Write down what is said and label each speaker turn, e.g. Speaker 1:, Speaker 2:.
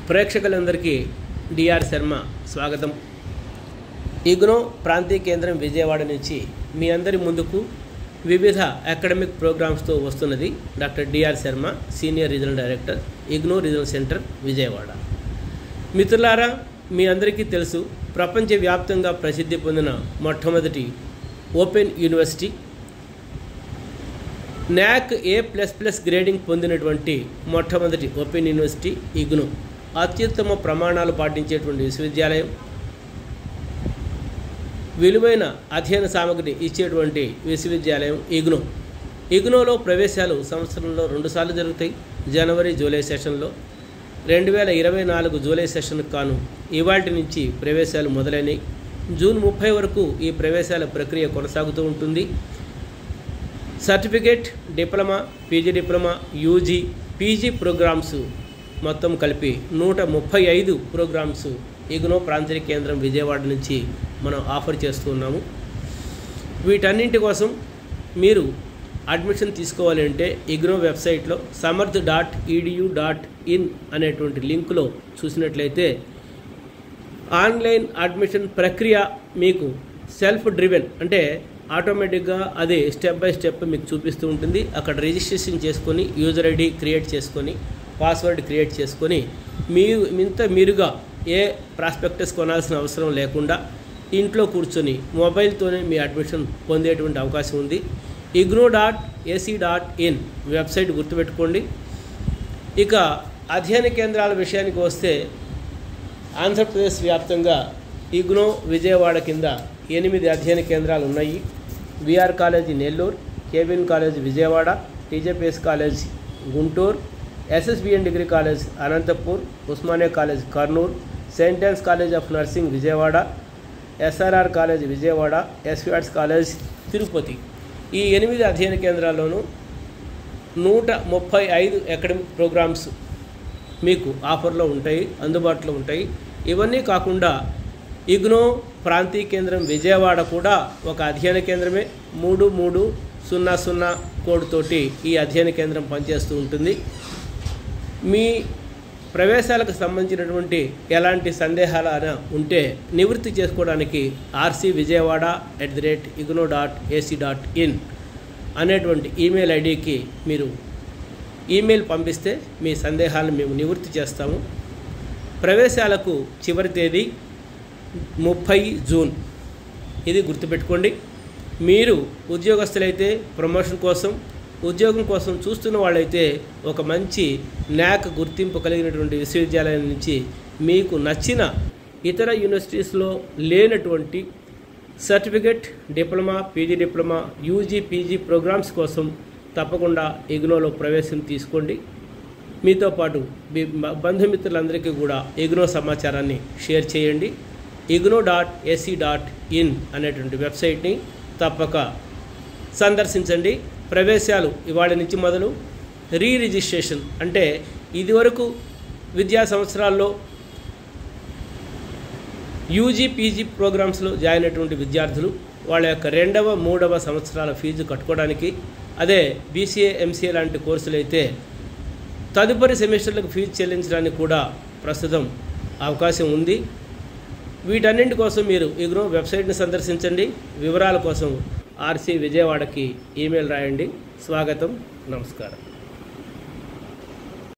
Speaker 1: ప్రేక్షకులందరికీ డిఆర్ శర్మ స్వాగతం. ఇగ్నో ప్రాంతీయ కేంద్రం విజయవాడ నుంచి మీ అందరి ముందుకు వివిధ అకాడమిక్ ప్రోగ్రామ్స్తో వస్తున్నది doctor D R Sharma, senior regional director, IGNOU regional centre Vijayawada. మిత్రులారా, మీ అందరికీ తెలుసు, ప్రపంచవ్యాప్తంగా ప్రసిద్ధి పొందిన మొట్టమొదటి open university, NAAC A++ grading పొందినటువంటి మొట్టమొదటి ఓపెన్ యూనివర్సిటీ ఇగ్నో. అత్యుత్తమ ప్రమాణాలు పాటించేటువంటి విశ్వవిద్యాలయం, విలువైన అధ్యయన సామగ్రి ఇచ్చేటువంటి విశ్వవిద్యాలయం ఇగ్నో. ఇగ్నోలో ప్రవేశాలు సంవత్సరంలో 2 సార్లు జరుగుతాయి. జనవరి, జూలై సెషన్లో 2024 జూలై సెషన్కు కాను ఇవాటి నుంచి ప్రవేశాలు మొదలైనవి. జూన్ 30 వరకు ఈ ప్రవేశాల ప్రక్రియ కొనసాగుతూ ఉంటుంది. Certificate, diploma, PG diploma, UG, PG programmes మొత్తం కలిపి 135 ప్రోగ్రామ్స్ ఇగ్నో ప్రాంతీయ కేంద్రం విజయవాడ నుంచి మనం ఆఫర్ చేస్తున్నాము. వీటన్నింటి కోసం మీరు అడ్మిషన్ తీసుకోవాలి అంటే ఇగ్నో వెబ్సైట్లో samarth.edu.in అనేటువంటి లింకులో చూసినట్లయితే ఆన్లైన్ అడ్మిషన్ ప్రక్రియ మీకు సెల్ఫ్ డ్రివెన్, అంటే ఆటోమేటిక్గా అది స్టెప్ బై స్టెప్ మీకు చూపిస్తూ ఉంటుంది. అక్కడ రిజిస్ట్రేషన్ చేసుకొని, యూజర్ ఐడి క్రియేట్ చేసుకొని, పాస్వర్డ్ క్రియేట్ చేసుకొని, మీరుగా ఏ ప్రాస్పెక్టస్ కొనాల్సిన అవసరం లేకుండా ఇంట్లో కూర్చొని మొబైల్తోనే మీ అడ్మిషన్ పొందేటువంటి అవకాశం ఉంది. igno.ac.in వెబ్సైట్ గుర్తుపెట్టుకోండి. ఇక అధ్యయన కేంద్రాల విషయానికి వస్తే ఆంధ్రప్రదేశ్ వ్యాప్తంగా ఇగ్నో విజయవాడ కింద 8 అధ్యయన కేంద్రాలు ఉన్నాయి. VR college Nellore, Kevin college Vijayawada, TJPS college Guntur, SSBN degree college Anantapur, Osmania college Kurnool, saint Ann's college of nursing Vijayawada, SRR college Vijayawada, SVR's college Tirupati. ఈ 8 అధ్యయన కేంద్రాల్లోనూ 135 అకాడమిక్ ప్రోగ్రామ్స్ మీకు ఆఫర్లో ఉంటాయి, అందుబాటులో ఉంటాయి. ఇవన్నీ కాకుండా ఇగ్నో ప్రాంతీయ కేంద్రం విజయవాడ కూడా ఒక అధ్యయన కేంద్రమే. 3300 కోడ్ తోటి ఈ అధ్యయన కేంద్రం పనిచేస్తూ ఉంటుంది. మీ ప్రవేశాలకు సంబంధించినటువంటి ఎలాంటి సందేహాలు ఉంటే నివృత్తి చేసుకోవడానికి rcvijayawada@igno.ac.in అనేటువంటి ఈమెయిల్ ఐడికి మీరు ఈమెయిల్ పంపిస్తే మీ సందేహాలను మేము నివృత్తి చేస్తాము. ప్రవేశాలకు చివరి తేదీ 30 జూన్. ఇది గుర్తుపెట్టుకోండి. మీరు ఉద్యోగస్తులైతే ప్రమోషన్ కోసం, ఉద్యోగం కోసం చూస్తున్న వాళ్ళైతే ఒక మంచి నాక్ గుర్తింపు కలిగినటువంటి విశ్వవిద్యాలయం నుంచి మీకు నచ్చిన ఇతర యూనివర్సిటీస్లో లేనటువంటి certificate, diploma, PG diploma, UG, PG programmes కోసం తప్పకుండా ఇగ్నోలో ప్రవేశం తీసుకోండి. మీతో పాటు మీ బంధుమిత్రులందరికీ కూడా ఇగ్నో సమాచారాన్ని షేర్ చేయండి. igno.ac.in అనేటువంటి వెబ్సైట్ని తప్పక సందర్శించండి. ప్రవేశాలు ఇవాళ నుంచి మొదలు. రిజిస్ట్రేషన్ అంటే ఇదివరకు విద్యా సంవత్సరాల్లో యూజీ, పీజీ ప్రోగ్రామ్స్లో జాయిన్ అయినటువంటి విద్యార్థులు వాళ్ళ యొక్క 2వ, 3వ సంవత్సరాల ఫీజు కట్టుకోవడానికి, అదే బీసీఏ, ఎంసీఏ లాంటి కోర్సులు అయితే తదుపరి సెమిస్టర్లకు ఫీజు చెల్లించడానికి కూడా ప్రస్తుతం అవకాశం ఉంది. వీటన్నింటి కోసం మీరు ఇగ్నో వెబ్సైట్ని సందర్శించండి. వివరాల కోసం RC విజయవాడకి ఈమెయిల్ రాయండి. స్వాగతం, నమస్కారం.